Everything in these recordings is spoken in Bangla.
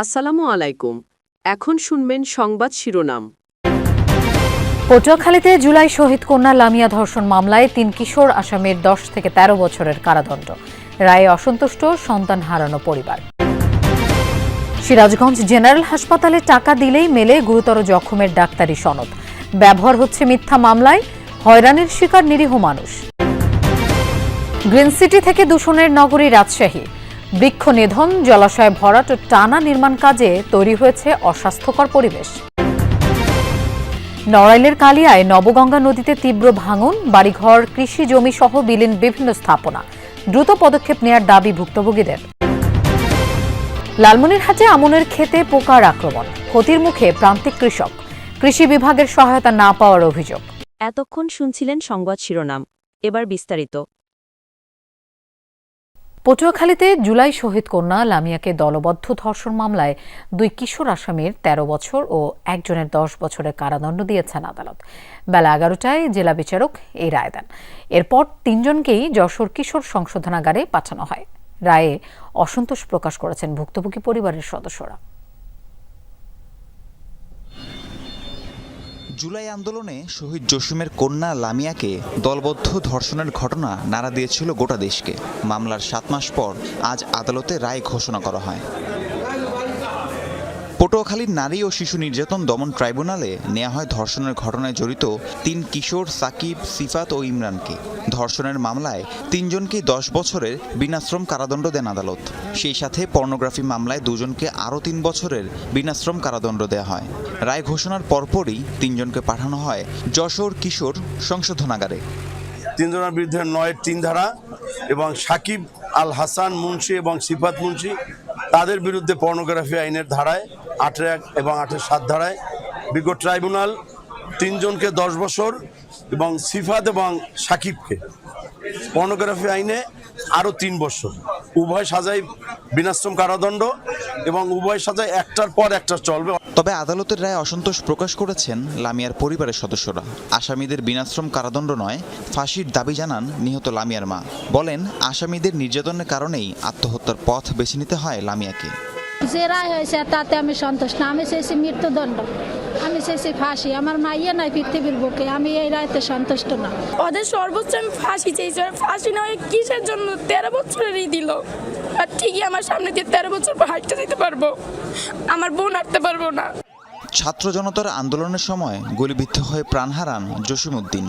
আসসালামু আলাইকুম। এখন শুনবেন সংবাদ শিরোনাম। পটুয়াখালীতে জুলাই শহীদ কন্যা লামিয়া ধর্ষণ মামলায় ৩ কিশোর আসামির ১০ থেকে ১৩ বছরের কারাদণ্ড। রায়ে অসন্তুষ্ট সন্তান হারানো পরিবার। সিরাজগঞ্জ জেনারেল হাসপাতালে টাকা দিলেই মেলে গুরুতর জখমের ডাক্তারি সনদ। ব্যবহার হচ্ছে মিথ্যা মামলায়, হয়রানির শিকার নিরীহ মানুষ। গ্রিন সিটি থেকে দূষণের নগরী রাজশাহী। বৃক্ষ নিধন, জলাশয় ভরাট ও টানা নির্মাণ কাজে তৈরি হয়েছে অস্বাস্থ্যকর পরিবেশ। নড়াইলের কালিয়ায় নবগঙ্গা নদীতে তীব্র ভাঙন, বাড়িঘর, কৃষি জমি সহ বিলীন বিভিন্ন স্থাপনা। দ্রুত পদক্ষেপ নেয়ার দাবি ভুক্তভোগীদের। লালমনিরহাটে আমনের ক্ষেতে পোকার আক্রমণ, ক্ষতির মুখে প্রান্তিক কৃষক। কৃষি বিভাগের সহায়তা না পাওয়ার অভিযোগ। এতক্ষণ শুনছিলেন সংবাদ শিরোনাম, এবার বিস্তারিত। পটুয়াখালীতে জুলাই শহীদ কন্যা লামিয়াকে দলবদ্ধ ধর্ষণ মামলায় ২ কিশোর আসামির ১৩ বছর ও একজনের ১০ বছরের কারাদণ্ড দিয়েছেন আদালত। বেলা ১১টায় জেলা বিচারক এই রায় দেন। এরপর ৩ জনকেই যশোর কিশোর সংশোধনাগারে পাঠানো হয়। রায়ে অসন্তোষ প্রকাশ করেছেন ভুক্তভোগী পরিবারের সদস্যরা। জুলাই আন্দোলনে শহীদ জসিমের কন্যা লামিয়াকে দলবদ্ধ ধর্ষণের ঘটনা নাড়া দিয়েছিল গোটা দেশকে। মামলার ৭ মাস পর আজ আদালতে রায় ঘোষণা করা হয়। পটুয়াখালীর নারী ও শিশু নির্যাতন দমন ট্রাইব্যুনালে নেওয়া হয় ধর্ষণের ঘটনায় জড়িত ৩ কিশোর সাকিব, সিফাত ও ইমরানকে। ধর্ষণের মামলায় ৩ জনকেই ১০ বছরের বিনাশ্রম কারাদণ্ড দেন আদালত। সেই সাথে পর্নোগ্রাফি মামলায় ২ জনকে আরও ৩ বছরের বিনাশ্রম কারাদণ্ড দেওয়া হয়। রায় ঘোষণার পরপরই ৩ জনকে পাঠানো হয় যশোর কিশোর সংশোধনাগারে। ৩ জনের বিরুদ্ধে ৯-৩ ধারা এবং সাকিব আল হাসান মুন্সি এবং সিফাত মুন্সি তাদের বিরুদ্ধে পর্নোগ্রাফি আইনের ধারায় ৮-১ এবং ৮-৭ ধারায় বিজ্ঞ ট্রাইব্যুনাল ৩ জনকে ১০ বছর এবং সিফাত এবং সাকিবকে পর্নোগ্রাফি আইনে আরও ৩ বছর, উভয় সাজায় বিনাশ্রম কারাদণ্ড এবং উভয় সাজায় একটার পর একটা চলবে। তবে আদালতের রায়ে অসন্তোষ প্রকাশ করেছেন লামিয়ার পরিবারের সদস্যরা। আসামিদের বিনাশ্রম কারাদণ্ড নয়, ফাঁসির দাবি জানান নিহত লামিয়ার মা। বলেন, আসামিদের নির্যাতনের কারণেই আত্মহত্যার পথ বেছে নিতে হয় লামিয়াকে। যে রায় হয়েছে তাতে আমি সন্তুষ্ট না। আমি চাইছি মৃত্যুদণ্ড, আমি চাইছি ফাঁসি। আমার মাইয়া নাই পৃথিবীর বুকে, আমি এই রায়তে সন্তুষ্ট না। ওদের সর্বোচ্চ আমি ফাঁসি চাইছি। ফাঁসি নয় কিসের জন্য? ১৩ বছরেরই দিল। আর ঠিকই আমার সামনে দিয়ে ১৩ বছর পর হাঁটতে দিতে পারবো, আমার বোন হাঁটতে পারবো না। ছাত্র জনতার আন্দোলনের সময় গুলিবিদ্ধ হয়ে প্রাণ হারান জসিম উদ্দিন।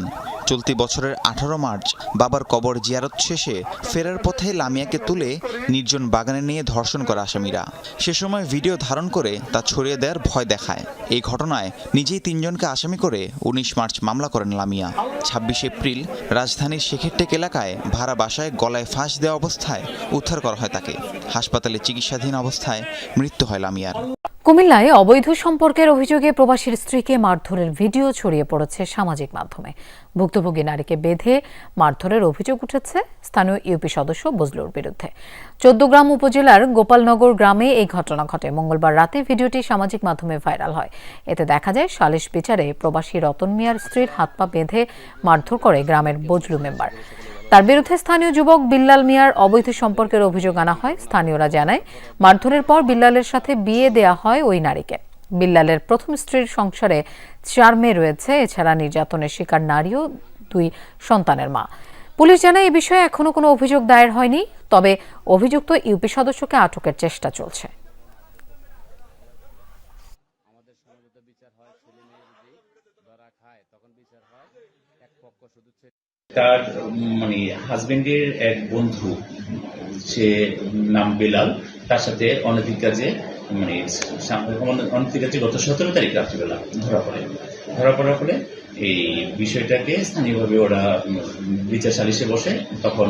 চলতি বছরের ১৮ মার্চ বাবার কবর জিয়ারত শেষে ফেরার পথে লামিয়াকে তুলে নির্জন বাগানে নিয়ে ধর্ষণ করে আসামিরা। সে সময় ভিডিও ধারণ করে তা ছড়িয়ে দেওয়ার ভয় দেখায়। এই ঘটনায় নিজেই ৩ জনকে আসামি করে ১৯ মার্চ মামলা করেন লামিয়া। ২৬ এপ্রিল রাজধানীর শেখেরটেক এলাকায় ভাড়া বাসায় গলায় ফাঁস দেওয়া অবস্থায় উদ্ধার করা হয় তাকে। হাসপাতালে চিকিৎসাধীন অবস্থায় মৃত্যু হয় লামিয়ার। কুমিল্লায় অবৈধ সম্পর্কের অভিযোগে প্রবাসীর স্ত্রীকে মারধরের ভিডিও ছড়িয়ে পড়েছে সামাজিক মাধ্যমে। ভুক্তভোগী নারীকে বেঁধে মারধরের অভিযোগ উঠেছে স্থানীয় ইউপি সদস্য বজলুর বিরুদ্ধে। ১৪গ্রাম উপজেলার গোপালনগর গ্রামে এই ঘটনা ঘটে। মঙ্গলবার রাতে ভিডিওটি সামাজিক মাধ্যমে ভাইরাল হয়। এতে দেখা যায় সালিশ বিচারে প্রবাসী রতন মিয়ার স্ত্রীর হাত পা বেঁধে মারধর করে গ্রামের বজলু মেম্বার। তার বিরুদ্ধে স্থানীয় যুবক বিল্লাল মিয়ার অবৈধ সম্পর্কের অভিযোগ আনা হয়। স্থানীয়রা জানায়, মারধরের পর বিল্লালের সাথে বিয়ে দেয়া হয় ওই নারীকে। বিল্লালের প্রথম স্ত্রীর সংসারে ৪ মেয়ে রয়েছে। এছাড়া নির্যাতনের শিকার নারীও ২ সন্তানের মা। পুলিশ জানায়, এ বিষয়ে এখনো কোনো অভিযোগ দায়ের হয়নি। তবে অভিযুক্ত ইউপি সদস্যকে আটকের চেষ্টা চলছে। তার হাজবেন্ডের এক বন্ধু, সে নাম বেলাল, তার সাথে অনৈতিক কাজে গত ১৭ তারিখ রাত্রিবেলা ধরা পড়ার পরে এই বিষয়টাকে স্থানীয়ভাবে ওরা বিচার সালিশে বসে। তখন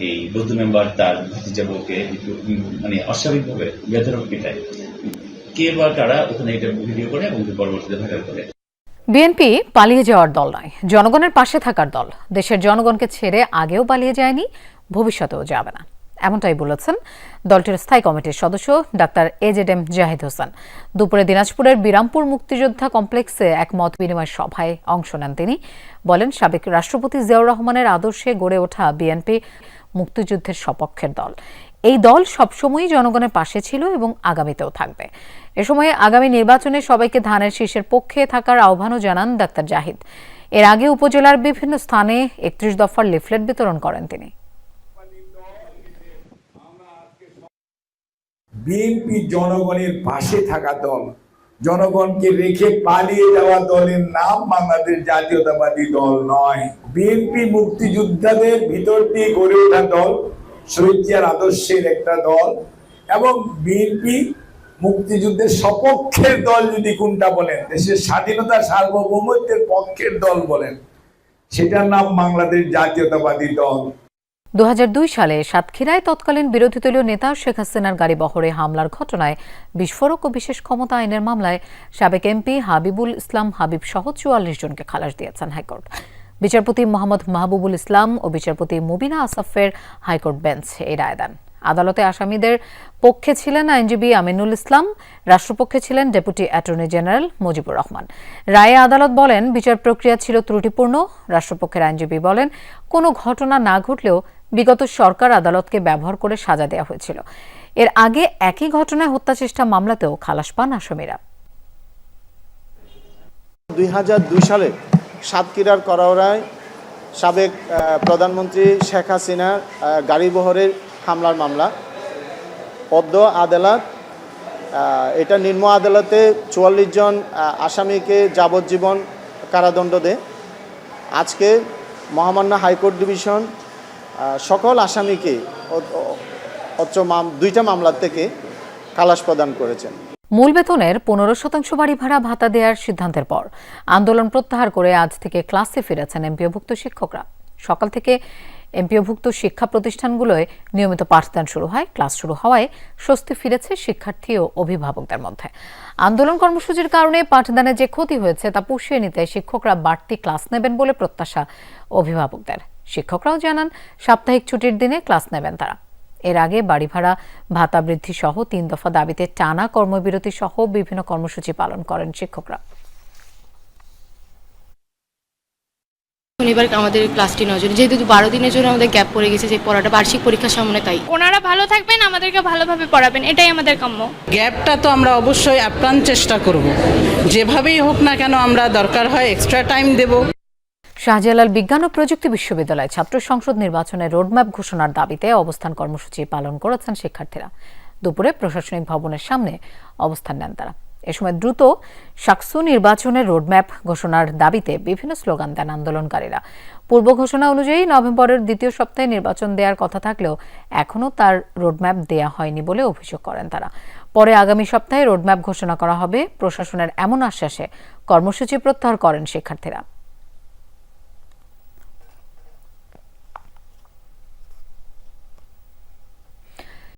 এই বৌদ্ধ মেম্বার তার ভাতিজা বউকে অস্বাভাবিকভাবে বেধড়ক পিটায়। কে বা কারা ওখানে এটা ভিডিও করে এবং পরবর্তীতে ভাইরাল করে। বিএনপি পালিয়ে যাওয়ার দল নয়, জনগণের পাশে থাকার দল। দেশের জনগণকে ছেড়ে আগেও পালিয়ে যায়নি, ভবিষ্যতেও যাবে না, এমনটাই বলেছেন দলটির স্থায়ী কমিটির সদস্য ডাক্তার এজেডএম জাহিদ হোসেন। দুপুরে দিনাজপুরের বিরামপুর মুক্তিযোদ্ধা কমপ্লেক্সে এক মত বিনিময় সভায় অংশ নেন তিনি। বলেন, সাবেক রাষ্ট্রপতি জিয়াউর রহমানের আদর্শে গড়ে ওঠা বিএনপি মুক্তিযুদ্ধের সপক্ষের দল। এই দল সবসময়ই জনগণের পাশে ছিল এবং আগামীতেও থাকবে। এ সময় আগামী নির্বাচনে সবাইকে ধানের শীষের পক্ষে থাকার আহ্বানও জানান ডাক্তার জাহিদ। এর আগে উপজেলার বিভিন্ন স্থানে ৩১ দফার লিফলেট বিতরণ করেন তিনি। বিএনপি জনগণের পাশে থাকা দল, জনগণকে রেখে পালিয়ে যাওয়া দলের নাম বাংলাদেশ জাতীয়তাবাদী দল নয়। বিএনপি মুক্তিযোদ্ধাদের ভিতর দিয়ে গড়ে ওঠা দল, শহীদ জিয়ার আদর্শের একটা দল, এবং বিএনপি মুক্তিযুদ্ধের সপক্ষের দল যদি কোনটা বলেন, দেশের স্বাধীনতা সার্বভৌমত্বের পক্ষের দল বলেন, সেটার নাম বাংলাদেশ জাতীয়তাবাদী দল। ২০০২ সালে সাতক্ষীরায় তৎকালীন বিরোধী দলীয় নেতা শেখ হাসিনার গাড়ি বহরে হামলার ঘটনায় বিস্ফোরক ও বিশেষ ক্ষমতা আইনের মামলায় সাবেক এমপি হাবিবুল ইসলাম হাবিব সহ ৪৪ জনকে খালাস দিয়েছেন হাইকোর্ট। বিচারপতি মোহাম্মদ মাহবুবুল ইসলাম ও বিচারপতি মুবিনা আসাফের হাইকোর্ট বেঞ্চ এই রায় দেন। আদালতে আসামিদের পক্ষে ছিলেন আইনজীবী আমিনুল ইসলাম, রাষ্ট্রপক্ষে ছিলেন deputy attorney general Mujibur Rahman. রায়ে আদালত বলেন বিচার প্রক্রিয়া ছিল ত্রুটিপূর্ণ। রাষ্ট্রপক্ষের আইনজীবী বলেন কোনো ঘটনা না ঘটলেও বিগত সরকার আদালতকে ব্যবহার করে সাজা দেওয়া হয়েছিল। এর আগে একই ঘটনায় হত্যা চেষ্টা মামলাতেও খালাস পান আসামিরা। ২০০২ সালে সাতক্ষীরার করাওড়ায় সাবেক প্রধানমন্ত্রী শেখ হাসিনার গাড়িবহরের হামলার মামলা পদ্ম আদালত, এটা নিম্ন আদালতে ৪৪ জন আসামিকে যাবজ্জীবন কারাদণ্ড দেয়। আজকে মহামান্য হাইকোর্ট ডিভিশন সকল আসামিকে দুইটা মামলা থেকে খালাস প্রদান করেছেন। মূল বেতনের ১৫% বাড়ি ভাড়া ভাতা দেওয়ার সিদ্ধান্তের পর আন্দোলন প্রত্যাহার করে আজ থেকে ক্লাসে ফিরেছেন এমপিওভুক্ত শিক্ষকরা। সকাল থেকে এমপিওভুক্ত শিক্ষা প্রতিষ্ঠানগুলোয় নিয়মিত পাঠদান শুরু হয়। ক্লাস শুরু হওয়ায় স্বস্তি ফিরেছে শিক্ষার্থী ও অভিভাবকদের মধ্যে। আন্দোলন কর্মসূচির কারণে পাঠদানে যে ক্ষতি হয়েছে তা পুষিয়ে নিতে শিক্ষকরা বাড়তি ক্লাস নেবেন বলে প্রত্যাশা অভিভাবকদের। শিক্ষকরাও জানান সাপ্তাহিক ছুটির দিনে ক্লাস নেবেন তারা। এর আগে বাড়ি ভাড়া ভাতা বৃদ্ধি সহ ৩ দফা দাবিতে টানা কর্মবিরতি সহ বিভিন্ন কর্মসূচি পালন করেন শিক্ষকরা। শনিবার আমাদের ক্লাসটি নজরে, যেহেতু 12 দিনের জন্য আমাদের গ্যাপ পড়ে গেছে, যে পড়াটা বার্ষিক পরীক্ষার সামনে, তাই ওনারা ভালো থাকবেন, আমাদেরকে ভালোভাবে পড়াবেন, এটাই আমাদের কাম্য। গ্যাপটা তো আমরা অবশ্যই আপ্রাণ চেষ্টা করব, যেভাবেই হোক না কেন আমরা দরকার হয় এক্সট্রা টাইম দেব। শাহজালাল বিজ্ঞান ও প্রযুক্তি বিশ্ববিদ্যালয় ছাত্র সংসদ নির্বাচনের রোডম্যাপ ঘোষণার দাবিতে অবস্থান কর্মসূচি পালন করেছেন শিক্ষার্থীরা। দুপুরে প্রশাসনিক ভবনের সামনে অবস্থান নেন তারা। এ সময় দ্রুত সাকসু নির্বাচনের রোডম্যাপ ঘোষণার দাবিতে বিভিন্ন স্লোগান দেন আন্দোলনকারীরা। পূর্ব ঘোষণা অনুযায়ী নভেম্বরের দ্বিতীয় সপ্তাহে নির্বাচন দেওয়ার কথা থাকলেও এখনও তার রোডম্যাপ দেয়া হয়নি বলে অভিযোগ করেন তারা। পরে আগামী সপ্তাহে রোডম্যাপ ঘোষণা করা হবে। প্রশাসনের এমন আশ্বাসে কর্মসূচি প্রত্যাহার করেন শিক্ষার্থীরা।